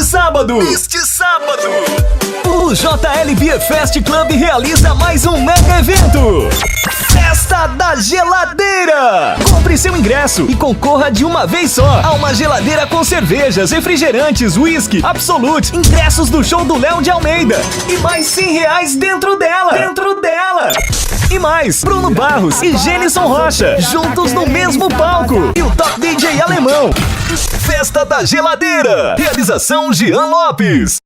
Neste sábado, o JL Beer Fest Club realiza mais um mega evento. Festa da Geladeira! Compre seu ingresso e concorra de uma vez só a uma geladeira com cervejas, refrigerantes, whisky, Absolute, ingressos do show do Léo de Almeida e mais R$100 dentro dela! E mais, Bruno Barros e Gênison Rocha, juntos no mesmo palco. E o Top DJ alemão. Festa da Geladeira. Realização Jean Lopes.